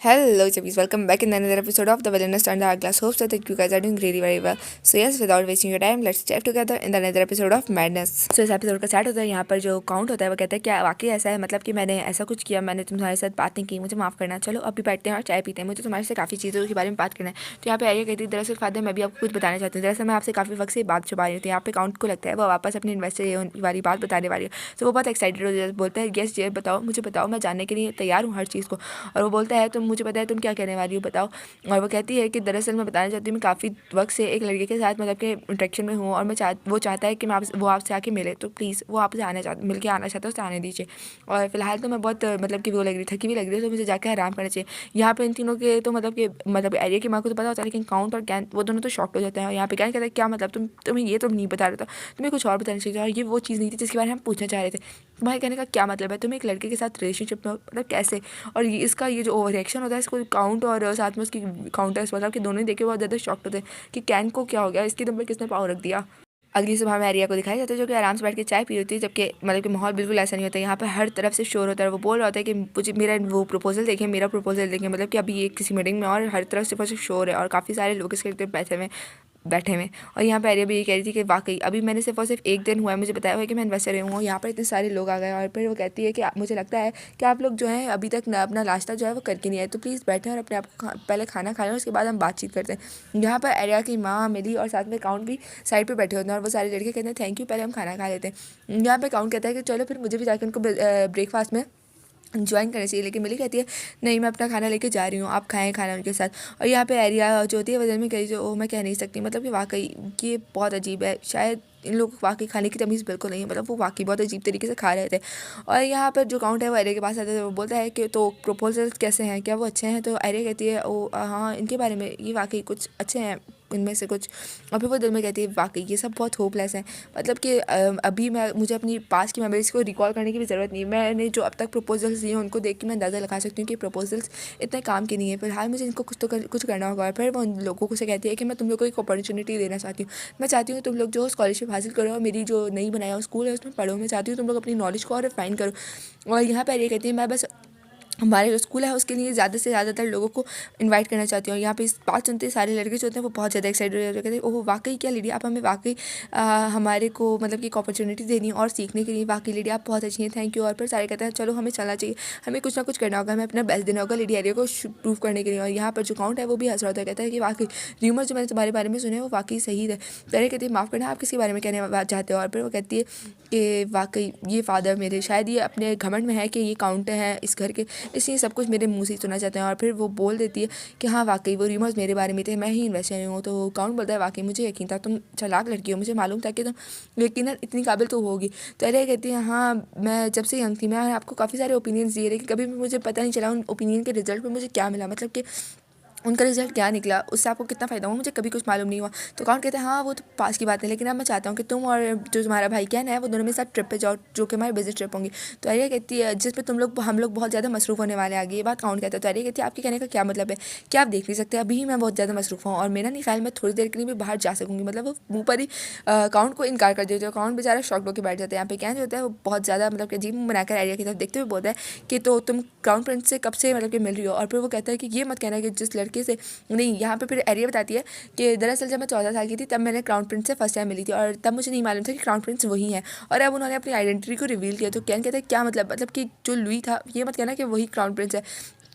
Hello, chubbies. Welcome back in another episode of the Wellness and the Hourglass. Hope so that you guys are doing really very well. So yes, without wasting your time, let's dive together in the another episode of Madness. So इस episode का start होता है यहाँ पर जो count होता है वो कहता है क्या वाकई ऐसा है मतलब कि मैंने ऐसा कुछ किया मैंने तुम्हारे साथ बात नहीं की मुझे माफ़ करना चलो अभी बैठते हैं और चाय पीते हैं मुझे तुम्हारे से काफ़ी चीज़ों के बारे में बात करना है। तो यहाँ पे आइए कहती है दरअसल फादर मैं भी आपको कुछ बताना चाहती हूँ। दरअसल मैं आपसे काफ़ी वक्त से बात छुपा रही थी। यहाँ पे काउंट को लगता है वो वापस अपने इन्वेस्टर वाली बात बताने वाली है। तो वो बहुत एक्साइटेड हो जाता है, बोलता है यस ये बताओ मुझे बताओ मैं जानने के लिए तैयार हूँ हर चीज़ को। और वो बोलता है तुम मुझे पता है तुम क्या कहने वाली हो बताओ। और वो कहती है कि दरअसल मैं बताना चाहती हूँ मैं काफ़ी वक्त से एक लड़के के साथ मतलब कि इंटरेक्शन में हूँ और वो चाहता है कि वो आपसे आके मिले तो प्लीज़ वो आपसे मिल के आना चाहता है उसे आने दीजिए। और फिलहाल तो मैं बहुत मतलब कि वो लग रही थकी भी लग रही है तो मुझे जाकर आराम करना चाहिए। यहाँ पे इन तीनों के तो मतलब एरिया की माँ को तो पता होता है लेकिन काउंट और कैन वो दोनों तो शॉक हो जाते हैं। और यहाँ पे कैन कहता है क्या मतलब तुम्हें ये तो नहीं बता रहा था तुम्हें कुछ और बताना चाहिए और ये वो चीज़ नहीं थी जिसके बारे में हम पूछना चाह रहे थे। तुम्हारे कहने का क्या मतलब है तुम एक लड़के के साथ रिलेशनशिप में मतलब कैसे। और इसका ये जो ओवर रिएक्शन होता है इसको काउंट और साथ में उसकी काउंटर्स मतलब कि दोनों ही देखे बहुत ज़्यादा शॉक्ड होते हैं कि कैन को क्या हो गया इसके दम पर किसने पाँव रख दिया। अगली सुबह में एरिया को दिखाया जाता है जो कि आराम से बैठ के चाय पी रही होती है जबकि मतलब कि माहौल बिल्कुल ऐसा नहीं होता है। यहाँ पर हर तरफ से शोर होता है। वो बोल रहा होता है कि मुझे मेरा प्रपोजल देखें मतलब कि अभी ये किसी मीटिंग में और हर तरफ से शोर है और काफ़ी सारे लोग इसके बैठे हुए और यहाँ पे एरिया भी ये कह रही थी कि वाकई अभी मैंने सिर्फ और सिर्फ एक दिन हुआ है मुझे बताया हुआ है कि मैं इन्वेस्टर रही हूँ। यहाँ पर इतने सारे लोग आ गए और फिर वो कहती है कि मुझे लगता है कि आप लोग जो है अभी तक अपना नाश्ता जो है वो करके नहीं आए तो प्लीज़ बैठें और अपने आप को पहले खाना खा लें उसके बाद हम बातचीत करते हैं। यहाँ पर एरिया की माँ मिली और साथ में अकाउंट भी साइड पे बैठे होते हैं और वो सारे लड़के कहते हैं थैंक यू पहले हम खाना खा लेते हैं। यहाँ पे अकाउंट कहता है कि चलो फिर मुझे भी जाकर उनको ब्रेकफास्ट में ज्वाइन करना चाहिए लेकिन मिली कहती है नहीं मैं अपना खाना लेके जा रही हूँ आप खाएं खाना उनके साथ। और यहाँ पे एरिया जो होती है वजह में कही जो मैं कह नहीं सकती मतलब कि वाकई ये बहुत अजीब है शायद इन लोगों को वाकई खाने की तमीज़ बिल्कुल नहीं है मतलब वो वाकई बहुत अजीब तरीके से खा रहे थे। और यहाँ पर जो अकाउंट है वो एरिया के पास आता है वो बोलता है कि तो प्रपोजल्स कैसे हैं क्या वो अच्छे हैं। तो एरिया कहती है ओ हाँ इनके बारे में ये वाकई कुछ अच्छे हैं इनमें से कुछ। और फिर वो दिल में कहती है वाकई ये सब बहुत होपलेस है मतलब कि अभी मुझे अपनी पास की मेमोरीज़ को रिकॉल करने की भी ज़रूरत नहीं है। मैंने जो अब तक प्रपोजल्स दिए हैं उनको देख के मैं अंदाज़ा लगा सकती हूँ कि प्रपोजल्स इतने काम के नहीं है। फिलहाल मुझे इनको कुछ करना होगा। और फिर वो उन लोगों को से कहती है कि मैं तुम लोग को एक अपॉर्चुनिटी देना चाहती हूँ। मैं चाहती हूँ तुम लोग जो स्कॉलरशिप हासिल करो और मेरी जो नई बनाया हुआ स्कूल है उसमें पढ़ो। मैं चाहती हूँ तुम लोग अपनी नॉलेज को और रिफाइन करो। और यहाँ पर ये कहती है मैं बस हमारे जो स्कूल है उसके लिए ज़्यादा से ज़्यादातर लोगों को इनवाइट करना चाहती हूँ। यहाँ पे इस बात सुनते सारे लड़के जो होते हैं वो बहुत ज़्यादा एक्साइटेड हो जाते हैं कहते हैं ओह वाकई क्या लेडी आप हमें वाकई हमारे को मतलब कि एक अपॉर्चुनिटी देनी है और सीखने के लिए वाकई लेडी आप बहुत अच्छी हैं थैंक यू। और फिर सारे कहते हैं चलो हमें चलना चाहिए हमें कुछ ना कुछ करना होगा हमें अपना बेस्ट देना होगा लेडी एरिया को प्रूव करने के लिए। और यहाँ पर जो काउंट है वो भी हंस रहा होता है कहता है कि वाकई र्यूमर जो मैंने तुम्हारे बारे में सुने हैं वो वाकई सही है। पहले कहती है माफ़ करना आप किसके बारे में कहने चाहते हो। और फिर वो कहती है कि वाकई ये फादर मेरे शायद ये अपने घमंड में है कि ये काउंट हैं इस घर के इसलिए सब कुछ मेरे मुंह से ही सुनना चाहते हैं। और फिर वो बोल देती है कि हाँ वाकई वो र्यूमर्स मेरे बारे में थे मैं ही इन्वेस्टर हूँ। तो काउंट बोलता है वाकई मुझे यकीन था तुम चालाक लड़की हो मुझे मालूम था कि तुम यकीनन इतनी काबिल तो होगी। तो अरे कहती है हाँ मैं जब से यंग थी मैं आपको काफ़ी सारे ओपिनियंस दिए लेकिन कभी भी मुझे पता नहीं चला उन ओपिनियन के रिजल्ट में मुझे क्या मिला मतलब कि उनका रिजल्ट क्या निकला उससे आपको कितना फ़ायदा हुआ मुझे कभी कुछ मालूम नहीं हुआ। तो कौन कहते हैं हाँ वो तो पास की बात है लेकिन अब मैं चाहता हूँ कि तुम और जो तुम्हारा भाई कहन है वो दोनों मेरे साथ ट्रिप पे जाओ जो कि हमारी बिजनेस ट्रिप होंगी। तो अरिया कहती है जिस पे हम लोग बहुत ज़्यादा मसरूफ़ होने वाले आगे ये बात काउंट कहता है। तो अरिया कहती है आपके कहने का क्या मतलब है क्या आप देख नहीं सकते अभी ही मैं बहुत ज़्यादा मसरूफ़ हूँ और मेरा नहीं ख्याल मैं थोड़ी देर के लिए भी बाहर जा सकूँगी। मतलब वो मुँह पर ही अकाउंट को इनकार कर देते हैं। अकाउंट बेचारा शॉक होकर बैठ जाता है। यहाँ पे क्या जो होता है वो बहुत ज़्यादा मतलब कि अजीब मुँह बनाकर एरिया की तरफ देखते हुए बोलता है कि तो तुम क्राउन प्रिंस से कब से मतलब कि मिल रही हो। और फिर वो कहता है कि ये मत कहना कि जिस लड़के से नहीं। यहाँ पे फिर एरिया बताती है कि दरअसल जब मैं 14 साल की थी तब मैंने क्राउन प्रिंस से फर्स्ट टाइम मिली थी और तब मुझे नहीं मालूम था कि क्राउन प्रिंस वही है। और अब उन्होंने अपनी आइडेंटिटी को रिवील किया। तो कैन कहते हैं क्या मतलब कि जो लुई था ये मत कहना कि वही क्राउन प्रिंस है।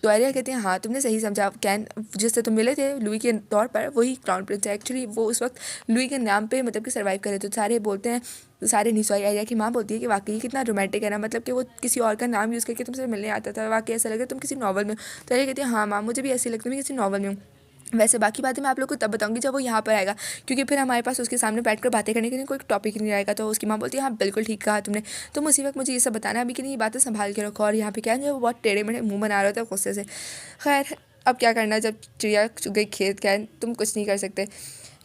तो एरिया कहते हैं हाँ तुमने सही समझा कैन जिससे तुम मिले थे लुई के तौर पर वही क्राउन प्रिंस है। एक्चुअली वो उस वक्त लुई के नाम पे मतलब कि सर्वाइव करे। तो सारे बोलते हैं तो सारे नहीं सॉरी एरिया की माँ बोलती है कि वाकई कितना रोमांटिक है ना मतलब कि वो किसी और का नाम यूज़ करके तुमसे मिलने आता था वाकई ऐसा लगा तुम किसी नॉवल में हो। तो एरिया कहती है हाँ माँ मुझे भी ऐसी लगती है मैं किसी नॉवल में हूँ। वैसे बाकी बातें मैं आप लोग को तब बताऊंगी जब वो यहाँ पर आएगा क्योंकि फिर हमारे पास उसके सामने बैठकर बातें करने के लिए कोई टॉपिक नहीं रहेगा। तो उसकी माँ बोलती है हाँ बिल्कुल ठीक कहा तुमने तुम उसी वक्त मुझे ये सब बताना अभी कि नहीं ये बातें संभाल के रखो। और यहाँ पे क्या है वो बहुत टेढ़े मेढ़े मुँह बना रहा था गुस्से से। खैर अब क्या करना जब चिड़िया चुग गई खेत क्या है तुम कुछ नहीं कर सकते।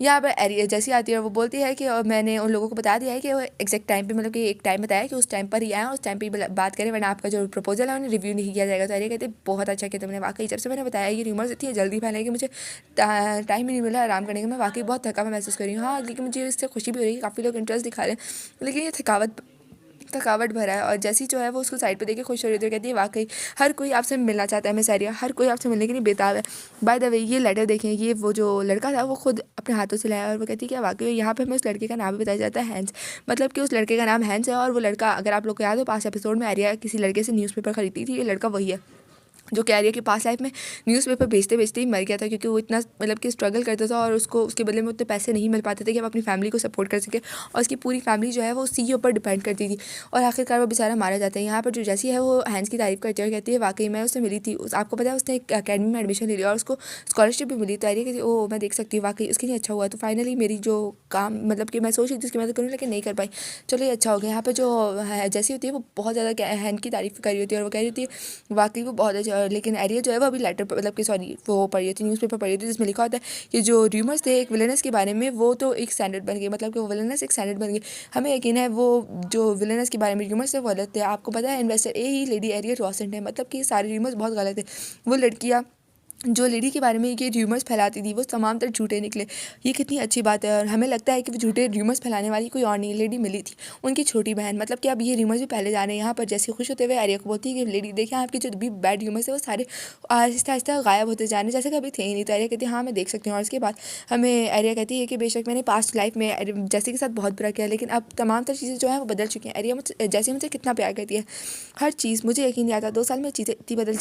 यहाँ पर एरिया जैसी आती है वो बोलती है कि मैंने उन लोगों को बता दिया है कि वो एग्जैक्ट टाइम पे मतलब कि एक टाइम बताया कि उस टाइम पर ही आए उस टाइम पे ही बात करें वरना आपका जो प्रपोजल है उन्हें रिव्यू नहीं किया जाएगा। तो एरिया कहते हैं बहुत अच्छा किया तुमने वाकई जब से मैंने बताया ये र्यूमर्स इतनी जल्दी फैले कि मुझे टाइम ही नहीं मिला आराम करने का। मैं वाकई बहुत थका मैं महसूस कर रही हूँ। हाँ लेकिन मुझे इससे खुशी भी हो रही है काफ़ी लोग इंटरेस्ट दिखा रहे हैं लेकिन ये थकावट थकावट भरा है। और जैसी जो है वो उसको साइड पे देख के खुश हो रही थी और कहती है वाकई हर कोई आपसे मिलना चाहता है मिस आर्या, हर कोई आपसे मिलने के लिए बेताब है। बाय द वे ये लेटर देखें, ये वो जो लड़का था वो खुद अपने हाथों से लाया। और वो कहती है क्या वाकई यहाँ पे हमें उस लड़के का नाम भी बताया जाता है हैंस, मतलब कि उस लड़के का नाम हैंस है। और वो लड़का, अगर आप लोग को याद हो पास एपिसोड में आर्या किसी लड़के से न्यूज़पेपर खरीदती थी, ये लड़का वही है जो कि आर्या की पास लाइफ में न्यूज़पेपर बेचते बेचते ही मर गया था, क्योंकि वो इतना मतलब कि स्ट्रगल करता था और उसको उसके बदले में उतने पैसे नहीं मिल पाते थे कि वो अपनी फैमिली को सपोर्ट कर सके। और उसकी पूरी फैमिली जो है वो उसी के ऊपर डिपेंड करती थी। और आखिरकार वो बेचारा मारा जाता है। यहाँ पर जो जैसी है वो हैंस की तारीफ करती है और कहती है वाकई मैं उससे मिली थी, आपको पता है उसने एक अकेडमी में एडमिशन ले लिया और उसको स्कॉलरशिप भी मिली। तो आर्या कहती है ओह मैं देख सकती हूँ, वाकई उसके लिए अच्छा हुआ। तो फाइनली मेरी जो काम मतलब कि मैं सोच रही थी उसकी मदद करूँ लेकिन नहीं कर पाई, चलो ये अच्छा हो गया। यहाँ पर जो जैसी होती है वो बहुत ज़्यादा हैंस की तारीफ कर रही होती है और वो कह रही होती है वाकई वो बहुत अच्छा। लेकिन आर्या जो है वो अभी लेटर मतलब कि सॉरी वो पढ़ी होती न्यूज़पेपर पढ़ी होती जिसमें लिखा होता है कि जो र्यूमर्स थे एक विलेनस के बारे में वो तो एक स्टैंडर्ड बन गए, मतलब कि वो विलेनस एक स्टैंडर्ड बन गई। हमें यकीन है वो जो विलेनस के बारे में र्यूमर्स थे वो गलत थे। आपको पता है इन्वेस्टर ए ही लेडी एरिया रॉसेंट है, मतलब कि सारे र्यूमर्स बहुत गलत थे। वो लड़कियाँ जो लेडी के बारे में ये र्यूमर्स फैलाती थी वो तमाम तर झूठे निकले। ये कितनी अच्छी बात है। और हमें लगता है कि वो झूठे र्यूमर्स फैलाने वाली कोई और नहीं लेडी मिली थी, उनकी छोटी बहन। मतलब कि अब ये र्यूमर्स भी फैले जा रहे हैं। यहाँ पर जैसे खुश होते हुए आर्या को बोलती है कि लेडी देखिए आपके जो भी बैड र्यूमर्स है वो सारे आहिस्ता आहिस्ता गायब होते जा रहे हैं, जैसे कभी थे ही नहीं। तो आर्या कहती है हाँ मैं देख सकती हूँ। और उसके बाद हमें आर्या कहती है कि बेशक मैंने पास्ट लाइफ में जैसे के साथ बहुत बुरा किया, लेकिन अब तमाम तर चीज़ें जो है वो बदल चुकी हैं। आर्या मुझसे जैसे मुझे कितना प्यार करती है, हर चीज़ मुझे यकीन नहीं आता 2 साल में चीज़ें इतनी बदल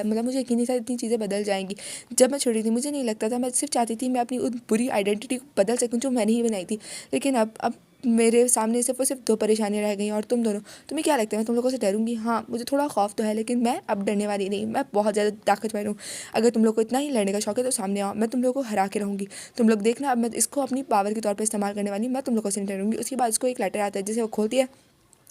मतलब मुझे यकीन नहीं था इतनी चीज़ें बदल जाएंगी। जब मैं छोटी थी मुझे नहीं लगता था, मैं सिर्फ चाहती थी मैं अपनी उन बुरी आइडेंटिटी को बदल सकूं जो मैंने ही बनाई थी। लेकिन अब मेरे सामने सिर्फ 2 परेशानियाँ रह गई और तुम दोनों। तुम्हें क्या लगता है मैं तुम लोगों से डरूंगी? हाँ मुझे थोड़ा खौफ तो है, लेकिन मैं अब डरने वाली नहीं, मैं बहुत ज़्यादा ताकतवर हूँ। अगर तुम लोग को इतना ही लड़ने का शौक है तो सामने आओ, मैं तुम लोग को हरा के रहूँगी। तुम लोग देखना अब मैं इसको अपनी पावर के तौर पर इस्तेमाल करने वाली, मैं तुम लोगों से नहीं डरूँगी। उसके बाद उसको एक लेटर आता है जिसे वो खोलती है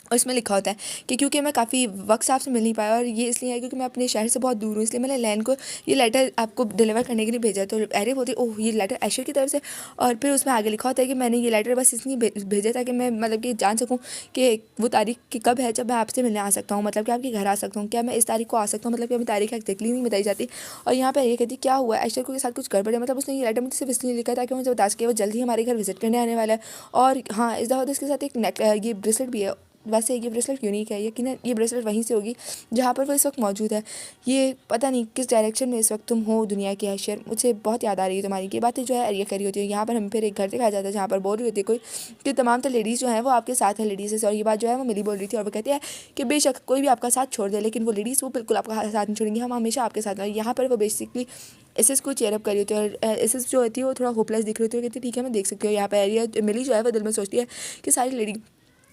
और इसमें लिखा होता है कि क्योंकि मैं काफ़ी वक्त से आपसे मिल नहीं पाया और ये इसलिए है क्योंकि मैं अपने शहर से बहुत दूर हूँ, इसलिए मैंने लैन को ये लेटर आपको डिलीवर करने के लिए भेजा। तो अरे बोलती ओह ये लेटर ऐशर की तरफ से। और फिर उसमें आगे लिखा होता है कि मैंने ये लेटर बस इसलिए भेजा था कि मैं मतलब कि जान सकूँ कि वो तारीख कि कब है जब मैं आपसे मिलने आ सकता हूँ, मतलब कि आपके घर आ सकता हूँ, क्या मैं इस तारीख को आ सकता हूँ, मतलब कि अभी तारीख एग्जैक्टली नहीं बताई जाती। और यहाँ पर ये कहती क्या हुआ ऐशर को के साथ कुछ गड़बड़ है, मतलब उसने ये लेटर मुझे सिर्फ इसलिए लिखा था कि मुझे बता सके वो जल्द ही हमारे घर विजिट करने आने वाला है। और हाँ इस दफ़ा इसके साथ एक ये ब्रेसलेट भी है। वैसे ये ब्रेसलेट यूनिक है, यकीनन ये ब्रेसलेट वहीं से होगी जहाँ पर वो इस वक्त मौजूद है। ये पता नहीं किस डायरेक्शन में इस वक्त तुम हो दुनिया के हैशर, मुझे बहुत याद आ रही है तुम्हारी। ये बातें जो है ये करी होती है। यहाँ पर हम फिर एक घर दिखाया जाता है जहाँ पर बोल रही होती है कोई कि तमाम तो लेडीज़ जो हैं वो आपके साथ है लेडीज़ से। और ये बात जो है वो मिली बोल रही थी और वो कहती है कि बेशक कोई भी आपका साथ छोड़ दे लेकिन वो लेडीज़ वो बिल्कुल आपका साथ नहीं छोड़ेंगी, हम हमेशा आपके साथ हैं। यहाँ पर वो बेसिकली एसएस को चेयरअप करी होती है और एसएस जो होती है वो थोड़ा होपलेस दिख रही होती है। कहती है ठीक है मैं देख सकती हूँ। यहाँ पर एरिया मिली जो है वो दिल में सोचती है कि सारी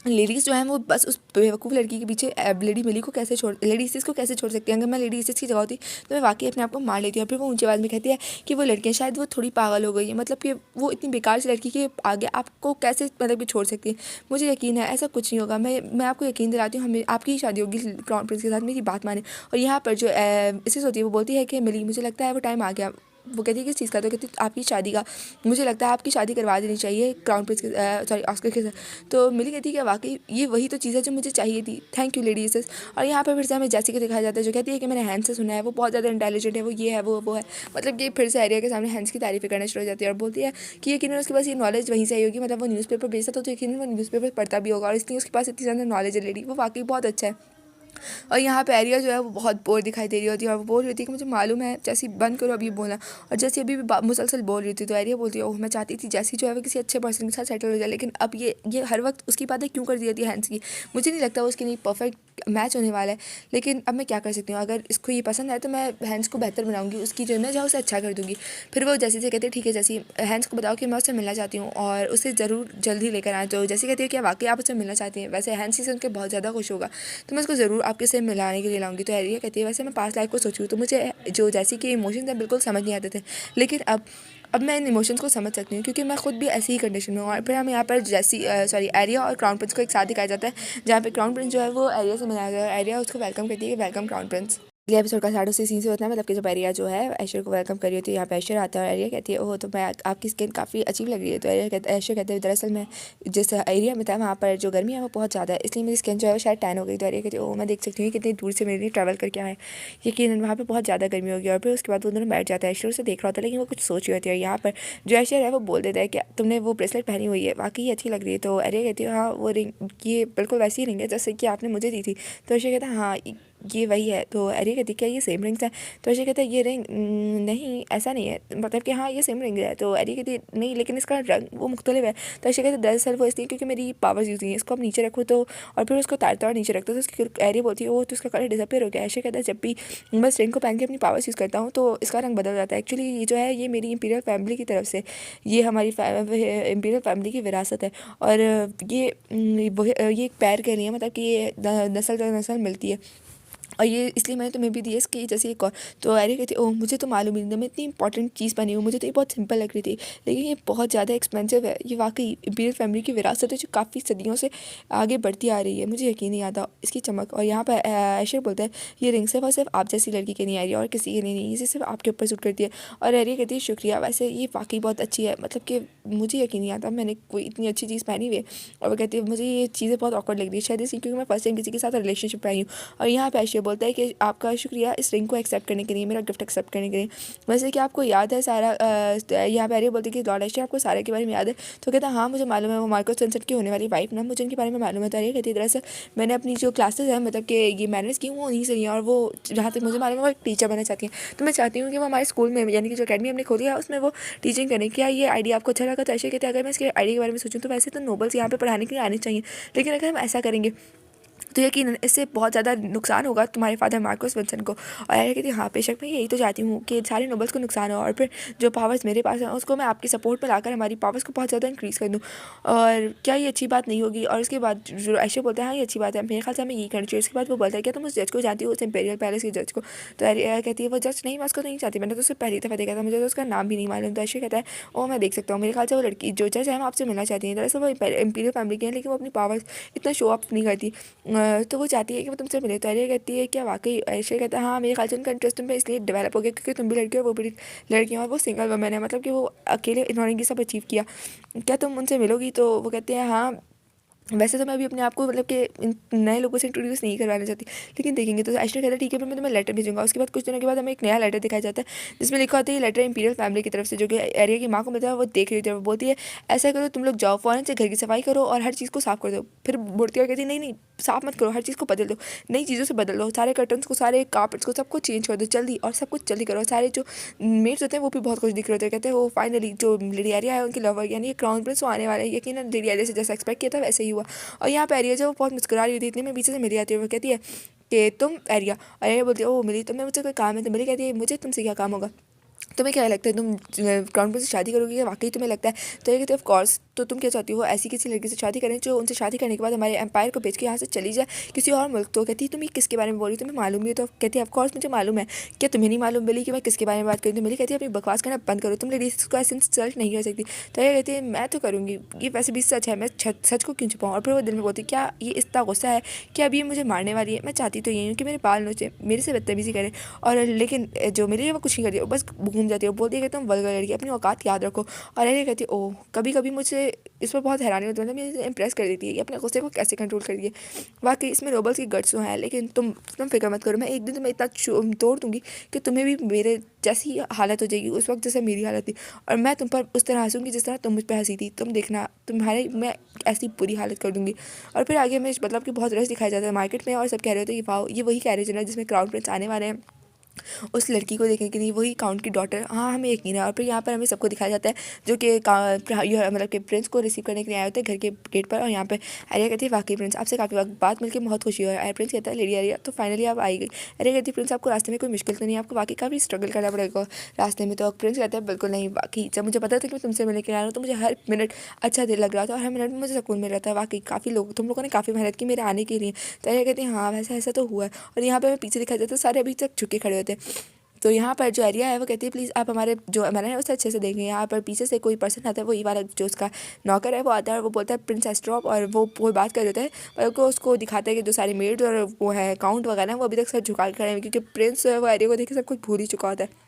लेडीज़ जो हैं वो बस उस बेवकूफ़ लड़की के पीछे लेडी मिली को कैसे छोड़ लेडी इसिस को कैसे छोड़ सकती है। अगर मैं लेडी इसिस की जगह होती तो मैं वाकई अपने आप को मार लेती हूँ। फिर वो ऊंची आवाज़ में कहती है कि वो लड़कियाँ शायद वो थोड़ी पागल हो गई है, मतलब कि वो इतनी बेकार सी लड़की के आगे आपको कैसे मतलब कि छोड़ सकती है। मुझे यकीन है ऐसा कुछ नहीं होगा, मैं आपको यकीन दिलाती हूँ, हमें आपकी ही शादी होगी क्राउन प्रिंस के साथ, मेरी बात माने। और यहाँ पर जो इसिस होती है वो बोलती है कि मिली मुझे लगता है वो टाइम आ गया। वो कहती है किस चीज़ का? तो कहती है आपकी शादी का, मुझे लगता है आपकी शादी करवा देनी चाहिए क्राउन प्रिंस के सॉरी ऑस्कर के साथ। तो मिली कहती है कि वाकई ये वही तो चीज़ है जो मुझे चाहिए थी, थैंक यू लेडी इसिस। और यहाँ पर फिर से हमें जैसी को दिखाया जाता है जो कहती है कि मैंने हैंस से सुना है वो बहुत ज़्यादा इंटेलिजेंट है, वो ये है वो है, मतलब कि फिर से एरिया के सामने हैंस की तारीफ़ें करना शुरू हो जाती है और बोलती है कि यकीनन उसके पास ये नॉलेज वहीं से आई होगी, मतलब वो न्यूज़पेपर बेचता था तो यकीनन वो न्यूज़पेपर पढ़ता भी होगा और इसलिए उसके पास इतनी ज़्यादा नॉलेज है लेडी, वो वाकई बहुत अच्छा है। और यहाँ पे एरिया जो है वो बहुत बोर दिखाई दे रही होती है और वो बोल रही थी कि मुझे मालूम है जैसी बंद करो अभी बोलना। और जैसे अभी भी मुसलसल बोल रही थी तो एरिया बोलती है ओह मैं चाहती थी जैसी जो है वो किसी अच्छे पर्सन के साथ सेटल हो जाए, लेकिन अब ये हर वक्त उसकी बातें क्यों कर दी जाती है हैंस की, मुझे नहीं लगता वो उसके लिए परफेक्ट मैच होने वाला है। लेकिन अब मैं क्या कर सकती हूँ, अगर इसको ये पसंद है तो मैं हैंस को बेहतर बनाऊंगी, उसकी जो इमेज है उसे अच्छा कर दूँगी। फिर वो जैसे से कहते हैं ठीक है जैसी हैंस को बताओ कि मैं उससे मिलना चाहती हूँ और उसे ज़रूर जल्दी लेकर आए। तो जैसे कहती है कि वाकई आप उससे मिलना चाहती हैं, वैसे हैंस से उनके बहुत ज़्यादा खुश होगा तो मैं उसको ज़रूर आपके से मिलाने के लिए लाऊंगी। तो एरिया कहती है वैसे मैं पास्ट लाइफ को सोचूँ तो मुझे जो जैसे कि इमोशंस हैं बिल्कुल समझ नहीं आते थे, लेकिन अब मैं इन इमोशंस को समझ सकती हूँ क्योंकि मैं खुद भी ऐसी ही कंडीशन में हूँ। और फिर हम यहाँ पर जैसी सॉरी एरिया और क्राउन प्रिंस को एक साथ दिखाया जाता है जहाँ पे क्राउन प्रिंस जो है वो एरिया से मिलाया गया है और एरिया उसको वेलकम करती है कि वेलकम क्राउन प्रिंस। अगले एपिसोड का साढ़े उसी सीन से होता है, मतलब कि जब एरिया जो है ऐशर को वेलकम करी होती है, यहाँ पे ऐशर आता है और एरिया कहती है ओह तो मैं आपकी स्किन काफ़ी अजीब लग रही है। तो ऐशर कहते हैं दरअसल मैं जिस एरिया में था वहाँ पर जो गर्मी है वो बहुत ज़्यादा है, इसलिए मेरी स्किन जो है वो शायद टैन हो गई। तो एरिया कहती है ओह मैं देख सकती हूँ कितनी दूर से मेरे लिए ट्रैवल करके आए, यकीन वहाँ पर बहुत ज़्यादा गर्मी होगी। और फिर उसके बाद वो दोनों बैठ जाता है, ऐशर उसे देख रहा होता है लेकिन वो कुछ सोच रही होती है। यहाँ पर जो ऐशर है वो बोल देता है कि तुमने वो ब्रेसलेट पहनी हुई है वाकई अच्छी लग रही है। तो एरिया कहती है हाँ वो रिंग ये बिल्कुल वैसी ही रिंग है जैसे कि आपने मुझे दी थी। तो ऐशर कहता है हाँ ये वही है। तो एरिया कहती क्या ये सेम रिंग्स है? तो ऐसे कहता है ये रिंग नहीं ऐसा नहीं है, मतलब कि हाँ ये सेम रिंग है। तो एरिया कहती नहीं लेकिन इसका रंग वो मुख्तलिफ है। तो ऐसे कहते दरअसल वो इसलिए क्योंकि मेरी पावर्स यूज़ हुई है, इसको आप नीचे रखो तो और फिर उसको तार तार नीचे रखते तो उसकी एरिया बोलती है वो तो उसका कलर डिसअपेयर हो गया। ऐसे कहता है जब भी मैं इस रिंग को पहन के अपनी पावर्स यूज़ करता हूँ तो इसका रंग बदल जाता है। एक्चुअली ये जो है ये मेरी इंपीरियल फैमिली की तरफ से, ये हमारी इंपीरियल फैमिली की विरासत है। और ये एक पैर के लिए मतलब कि ये नस्ल दर नस्ल मिलती है और ये इसलिए मैंने तुम्हें भी दी है इसकी जैसे एक और। तो एरिया कहती ओह मुझे तो मालूम ही नहीं था, मैं इतनी इंपॉर्टेंट चीज़ बनी हूँ, मुझे तो ये बहुत सिंपल लग रही थी लेकिन ये बहुत ज़्यादा एक्सपेंसिव है। ये वाकई इंपीरियल फैमिली की विरासत है जो काफ़ी सदियों से आगे बढ़ती आ रही है, मुझे यकीन नहीं आता इसकी चमक। और यहाँ पर ऐशर बोलता है ये रिंग सिर्फ और सिर्फ आप जैसी लड़की के नहीं आ रही है और किसी के नहीं, ये सिर्फ आपके ऊपर सूट करती है। और एरिया कहती है शुक्रिया, वैसे ये वाकई बहुत अच्छी है, मतलब कि मुझे यकीन नहीं आता मैंने कोई इतनी अच्छी चीज़ पहनी हुई है। और वो कहती है मुझे ये चीज़ें बहुत ऑकवर्ड लग रही है शायद इसलिए क्योंकि मैं फर्स्ट टाइम किसी के साथ रिलेशनशिप में आई हूँ। और यहाँ पे ऐशर बोलता है कि आपका शुक्रिया इस रिंग को एक्सेप्ट करने के लिए, मेरा गिफ्ट एक्सेप्ट करने के लिए। वैसे कि आपको याद है सारा, यहाँ पे एरिया बोलती है कि लॉर्ड ऐशर आपको सारा के बारे में याद है? तो कहता है हाँ मुझे मालूम है, वो मार्को सनसेट की होने वाली वाइफ ना, मुझे उनके बारे में मालूम है। तो एरिया कहती है दरअसल मैंने अपनी जो क्लासेस हैं मतलब कि ये मैनेज की वो उन्हीं से हैं और वो जहाँ तक मुझे मालूम है वो एक टीचर बनना चाहती हैं। तो मैं चाहती हूँ कि वो हमारे स्कूल में यानी कि जो अकेडमी हमने खोली है उसमें वो टीचिंग करें। क्या ये आइडिया आपको अच्छा लगा? तो ऐसे कहते हैं अगर मैं इसके आइडिया के बारे में सोचूं तो वैसे तो नोबल्स यहाँ पे पढ़ाने के लिए आने चाहिए, लेकिन अगर हम ऐसा करेंगे तो यकीनन इससे बहुत ज़्यादा नुकसान होगा तुम्हारे फादर मार्कोस विल्सन को। और एरिया कहती हाँ बेशक मैं यही तो चाहती हूँ कि सारे नोबल्स को नुकसान हो और फिर जो पावर्स मेरे पास हैं उसको मैं आपकी सपोर्ट पर लाकर हमारी पावर्स को बहुत ज़्यादा इंक्रीज़ कर दूँ। और क्या ये अच्छी बात नहीं होगी? और उसके बाद जो ऐसे बोलता है हाँ ये अच्छी बात है, मेरे ख्याल से हमें यही करना चाहिए। उसके बाद वो बोलता है क्या तुम उस जज को जानती हो, उस इंपीरियल पैलेस के जज को? तो एरिया कहती है वो जज नहीं, मैं उसको नहीं चाहती, मैंने तो उससे पहली दफ़ा देखा था, मुझे तो उसका नाम भी नहीं मालूम। तो ऐसे कहता है ओ मैं देख सकता हूँ, मेरे ख्याल से वो लड़की जो जज है हम आपसे मिलना चाहती हैं। दरअसल वो इंपीरियल फैमिली की है लेकिन वो अपनी पावर्स इतना शो अप नहीं करती, तो वो चाहती है कि वो तुमसे मिले। तो एरिया कहती है क्या वाकई? ऐशे कहता है हाँ मेरे ख्याल से उनका इंटरेस्ट तुम पे इसलिए डेवलप हो गया क्योंकि तुम भी लड़की हो वो भी लड़की और वो सिंगल वुमेन है, मतलब कि वो अकेले इन्होंने ये सब अचीव किया, क्या तुम उनसे मिलोगी? तो वो कहते हैं हाँ वैसे तो मैं अभी अपने आप को मतलब कि इन नए लोगों से इंट्रोड्यूस नहीं करवाना चाहती लेकिन देखेंगे। तो ऐश्वर्या कहता है ठीक है फिर मैं तुम्हें लेटर भेजूंगा। उसके बाद कुछ दिनों के बाद हमें एक नया लेटर दिखाया जाता है जिसमें लिखा होता है ये लेटर इंपीरियल फैमिली की तरफ से, जो कि एरिया की माँ को मिलता है। वो देख रही होती है, वो बोलती है ऐसा करो तुम लोग जाओ फ़ौरन से घर की सफाई करो और हर चीज़ को साफ़ कर दो। फिर मुड़ती और कहती है नहीं नहीं साफ मत करो, हर चीज़ को बदल दो, नई चीज़ों से बदल दो, सारे कर्टन्स को सारे कार्पेट्स को सबको चेंज कर दो जल्दी और सब कुछ जल्दी करो। सारे जो मेट्स होते हैं वो भी बहुत कुछ दिख रहे होते हैं। कहते हैं वो फाइनली जो लेडी एरिया है उनके लवर यानी क्राउन प्रिंस वो आने वाले हैं। यकीनन लेडी एरिया से जैसा एक्सपेक्ट किया था वैसे ही हुआ। और यहाँ पे एरिया जो बहुत मुस्कुरा रही थी इतनी में पीछे से मिली आती है, वो कहती है कि तुम एरिया, और एरिया बोलती है ओ मिली तो मैं मुझे कोई काम है? तो मिली कहती है मुझे तुमसे क्या काम होगा, तुम्हें क्या लगता है तुम क्राउन प्रिंस से शादी करोगी या वाकई तुम्हें लगता है? तो ये कहते हैं ऑफ कोर्स, तो तुम क्या चाहती हो ऐसी किसी लड़की से शादी करें जो उनसे शादी करने के बाद हमारे एम्पायर को बेच के यहाँ से चली जाए किसी और मुल्क? तो कहती है तुम ये किसके बारे में बोल रही हो, तुम्हें मालूम भी है? तो कहती है ऑफ कोर्स मुझे मालूम है, क्या तुम्हें नहीं मालूम मिली कि मैं किसके बारे में बात करूँ? तो मिली कहती है अपनी बकवास करना बंद करो, तुम लेडीज को ऐसे इंसल्ट नहीं कर सकती। तो ये कहती है मैं तो करूँगी, ये वैसे भी सच है, मैं सच को क्यों छुपाऊँ? और फिर वो दिल में बोलती क्या ये इतना गुस्सा है कि अब ये मुझे मारने वाली है? मैं चाहती तो यही हूँ कि मेरे बाल नोचे, मेरे से बदतमीजी करे, और लेकिन जो मेरे लिए वो कुछ नहीं करती, वो बस घूम जाती है, वो बोलती है कि तुम वल्गर लड़की, अपनी औकात याद रखो। और ये कहती है ओह कभी कभी मुझे इस पर बहुत हैरानी होती है, मतलब मुझे इम्प्रेस कर देती है कि अपने गुस्से को कैसे कंट्रोल करिए। वाकई इसमें नोबल्स की गट्स तो हैं, लेकिन तुम फिक्र मत करो, मैं एक दिन तुम्हें इतना तोड़ दूंगी कि तुम्हें भी मेरे जैसी हालत हो जाएगी उस वक्त जैसे मेरी हालत थी, और मैं तुम पर उस तरह हंसूंगी जिस तरह तुम मुझ पर हंसी थी। तुम देखना तुम्हारे मैं ऐसी बुरी हालत कर दूंगी। और फिर आगे में मतलब कि बहुत रश दिखाया जाता है मार्केट में और सब कह रहे होते हैं कि वाह ये वही कैरेज है ना जिसमें क्राउन प्रिंस आने वाले हैं उस लड़की को देखने के लिए, वही काउंट की डॉटर। हाँ हमें यकीन है। और फिर यहाँ पर हमें सबको दिखाया जाता है जो कि मतलब कि प्रिंस को रिसीव करने के लिए आए होते हैं घर के गेट पर। और यहाँ पे एरिया कहती है वाकई प्रिंस आपसे काफ़ी वक्त बात मिलकर बहुत खुशी हुई है। प्रिंस कहता है लेडी एरिया तो फाइनली आप आई गई। एरिया कहती है प्रिंस आपको रास्ते में कोई मुश्किल तो नहीं, आपको वाकई काफ़ी स्ट्रगल करना पड़ेगा रास्ते में? तो प्रिंस कहता है बिल्कुल नहीं, वाकई जब मुझे पता था कि मैं तुमसे मिलने के लिए आ रहा हूँ तो मुझे हर मिनट अच्छा दिल लग रहा था और हर मिनट में मुझे सुकून मिल रहा था। वाकई काफ़ी लोग तुम लोगों ने काफ़ी मेहनत की मेरे आने के लिए। तो एरिया कहते हैं हाँ वैसे ऐसा तो हुआ है। और यहाँ पे हमें पीछे दिखाया जाता है सारे अभी तक झुके खड़े होते हैं, तो यहाँ पर जो एरिया है वो कहती है प्लीज़ आप हमारे जो मैंने है उसे अच्छे से देखें। यहाँ पर पीछे से कोई पर्सन आता है, वो ये वाला जो उसका नौकर है वो आता है और वो बोलता है प्रिंस एस्ट्रॉप, और वो कोई बात कर देता है और उसको दिखाता है कि जो सारे मेड और वो है काउंट वगैरह वो अभी तक सर झुका के खड़े हैं, क्योंकि प्रिंस जो है वो एरिया को देख के सब कुछ भूल ही चुका होता है।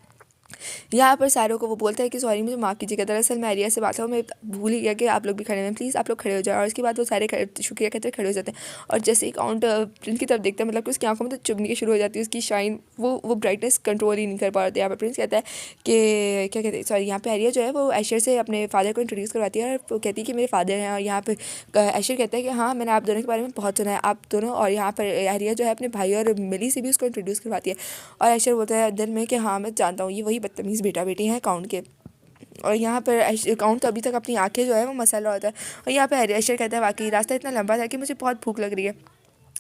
यहाँ पर सारों को वो बोलता है कि सॉरी मुझे माफ़ कीजिएगा, दरअसल मैं एरिया से बात हूँ, मैं भूल ही गया कि आप लोग भी खड़े हैं, प्लीज़ आप लोग खड़े हो जाओ। और उसके बाद वो सारे शुक्रिया कहते खड़े हो जाते हैं। और जैसे ही काउंट प्रिंस की तरफ देखता है, मतलब कि उसकी आंखों में तो चुभने की शुरू हो जाती है, उसकी शाइन वो ब्राइटनेस कंट्रोल ही नहीं कर पाते। यहाँ पर प्रिंस कहता है कि क्या कहते हैं सॉरी, यहाँ पे एरिया जो है वो ऐशर से अपने फादर को इंट्रोड्यूस करवाती है और वो कहती है कि मेरे फादर हैं। और यहाँ पे ऐशर कहता है कि हाँ मैंने आप दोनों के बारे में बहुत सुना है, आप दोनों। और यहाँ पर एरिया जो है अपने भाई और मिली से भी उसको इंट्रोड्यूस करवाती है। और ऐशर बोलता है दिल में कि हाँ मैं जानता हूँ ये वही बदतमीज़ बेटा बेटी हैं काउंट के। और यहाँ पर काउंट तो अभी तक अपनी आंखें जो है वो मसाला होता है। और यहाँ पर ऐशर कहता है वाकई रास्ता इतना लंबा था कि मुझे बहुत भूख लग रही है।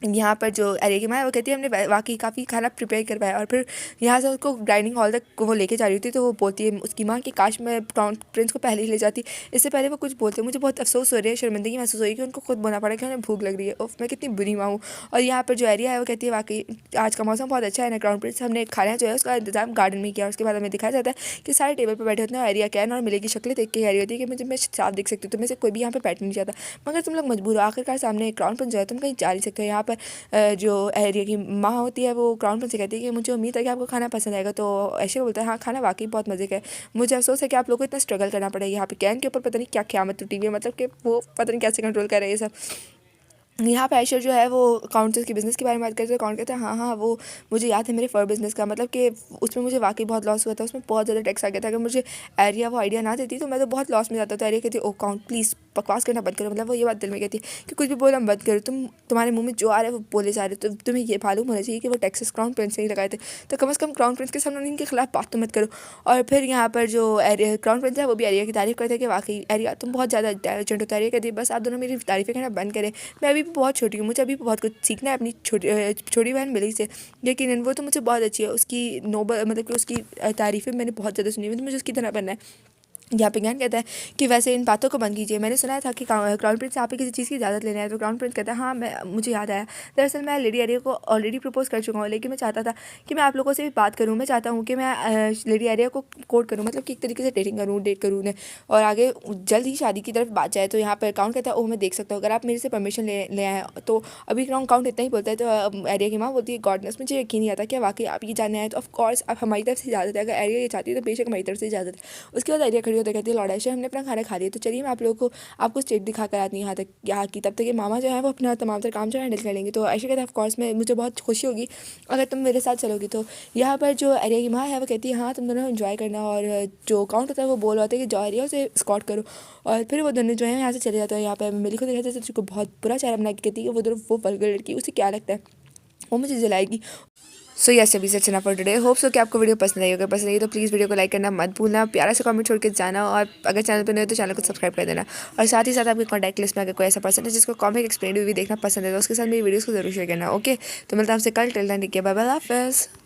यहाँ पर जो एरिया की माँ है वो कहती है हमने वाकई काफ़ी खाना प्रिपेयर करवाया। और फिर यहाँ से उसको डाइनिंग हॉल तक वो लेके जा रही थी, तो वो बोलती है उसकी माँ कि काश मैं क्राउन प्रिंस को पहले ही ले जाती, इससे पहले वो कुछ बोलते। मुझे बहुत अफसोस हो रही है, शर्मिंदगी महसूस हो रही है कि उनको खुद बोलना पड़ा कि उन्हें भूख लग रही है। उफ मैं कितनी बुरी माँ हूँ। और यहाँ पर जो एरिया है वो कहती है वाकई आज का मौसम बहुत अच्छा है ना क्राउन प्रिंस, हमने खाना जो है उसका इंतजाम गार्डन में किया। उसके बाद हमें दिखाया जाता है कि सारे टेबल पर बैठे होते हैं। एरिया कैन और मिले की शक्लें देख के एरिया होती है कि मुझे मैं साफ देख सकती हूँ, तुम्हें से कोई भी यहाँ पर बैठ नहीं चाहता, मगर तुम लोग मजबूर हो। आखिरकार सामने क्राउन प्रिंस जो है तुम कहीं जा नहीं सकते। यहाँ पर जो एरिया की माँ होती है वो क्राउन प्रिंस से कहती है कि मुझे उम्मीद है कि आपको खाना पसंद आएगा। तो ऐसे बोलता है हाँ खाना वाकई बहुत मज़े का है, मुझे अफसोस है कि आप लोगों को इतना स्ट्रगल करना पड़ेगा। यहाँ पे कैन के ऊपर पता नहीं क्या क़यामत टूटी हुई है, मतलब कि वो पता नहीं कैसे कंट्रोल कर रहे हैं ये सब। यहाँ पे ऐशर जो है वो काउंटर्स के बिज़नेस के बारे में बात करते हैं। काउंट कहते हैं हाँ हाँ वो मुझे याद है मेरे फर बिज़नेस का, मतलब कि उसमें मुझे वाकई बहुत लॉस हुआ था, उसमें बहुत ज़्यादा टैक्स आ गया था। अगर मुझे एरिया वो आइडिया ना देती तो मैं तो बहुत लॉस में जाता था। एरिया कहती ओ काउंट प्लीज़ बकवास करना बंद करो, मतलब वो ये बात दिल में कहती है कि कुछ भी बोलना बंद करो, तुम्हारे मुंह में जो आ रहा है वो बोले जा रहे, तो तुम्हें ये मालूम होना चाहिए कि वो टैक्सेस क्राउन प्रिंस ने ही लगाए थे, तो कम से कम क्राउन प्रिंस के सामने इनके खिलाफ बात तो मत करो। और फिर यहाँ पर जो एरिया क्राउन प्रिंस है वो भी एरिया की तारीफ़ करते हैं कि वाकई एरिया तुम बहुत ज़्यादा इंटेलिजेंट हो। एरिया कहती है बस आप दोनों मेरी तारीफ़ें करना बंद करें, मैं अभी भी बहुत छोटी हूँ, मुझे अभी बहुत कुछ सीखना है अपनी छोटी बहन मिली से। लेकिन वो तो मुझे बहुत अच्छी है, उसकी नोबल मतलब कि उसकी तारीफ़ें मैंने बहुत ज़्यादा सुनी हुई, तो मुझे उसकी तरह बनना है। यहाँ पे ज्ञान कहता है कि वैसे इन बातों को बंद कीजिए, मैंने सुना था कि क्राउन प्रिंस आप ही किसी चीज़ की इजाज़त लेना है। तो क्राउन प्रिंस कहता है हाँ मुझे याद आया, दरअसल मैं लेडी एरिया को ऑलरेडी प्रपोज कर चुका हूँ, लेकिन मैं चाहता था कि मैं आप लोगों से भी बात करूँ। मैं चाहता हूँ कि मैं लेडी एरिया को कोर्ट करूँ, मतलब कि एक तरीके से डेट करूँ उन्हें और आगे जल्द ही शादी की तरफ बात जाए। तो यहाँ पर काउंट कहता है ओह मैं देख सकता हूँ, अगर आप मेरे से परमिशन ले आए तो। अभी काउंट इतना ही बोलता है तो एरिया की माँ बोलती है गॉडनेस मुझे यकीन नहीं आता कि वाकई आप ये जानने आए, तो ऑफकोर्स आप हमारी तरफ से इजाज़त है, अगर एरिया ये चाहती है तो बेशक हमारी तरफ से इजाज़त है। उसके बाद एरिया खड़ी होकर कहती है लॉर्ड ऐशर हमने अपना खाना खा लिया, तो चलिए मैं आप लोगों को आपको स्टेट दिखा कर आती हूँ यहाँ की। तब तक ये मामा जो है वो अपना तमाम तरह काम जो है हैंडल कर लेंगे। तो ऐशर कहता है ऑफकोर्स मैं मुझे बहुत खुशी होगी अगर तुम मेरे साथ चलोगी। तो यहाँ पर जो एरिया की माँ है वो कहती है हाँ तुम दोनों इन्जॉय करना। और जो काउंट होता है वो बोल रहा होता है कि जो एरिया उसे स्कॉट करो। और फिर वो दोनों जो है यहाँ से चले जाते हैं। यहाँ पर मिली को देखा जाता है उसको बहुत बुरा चेहरा बना के कहती है कि वो दोनों वो वल्गर लड़की उसे क्या लगता है वो मुझे जलाएगी। सो यस अभी से अच्छा फॉर टुडे, होप सो कि आपको वीडियो पसंद आई। अगर पसंद आई तो प्लीज़ वीडियो को लाइक करना मत भूलना, प्यारा सा कमेंट छोड़ के जाना, और अगर चैनल पर नहीं हो तो चैनल को सब्सक्राइब कर देना। और साथ ही साथ आपके कॉन्टैक्ट लिस्ट में अगर कोई ऐसा पर्सन है जिसको कॉमिक एक्सप्लेन भी देखना पसंद है तो उसके साथ मेरी वीडियोज़ को जरूर शेयर करना। ओके तो मिलता है आपसे कल, till then take care, bye bye, अल्लाह हाफिज़।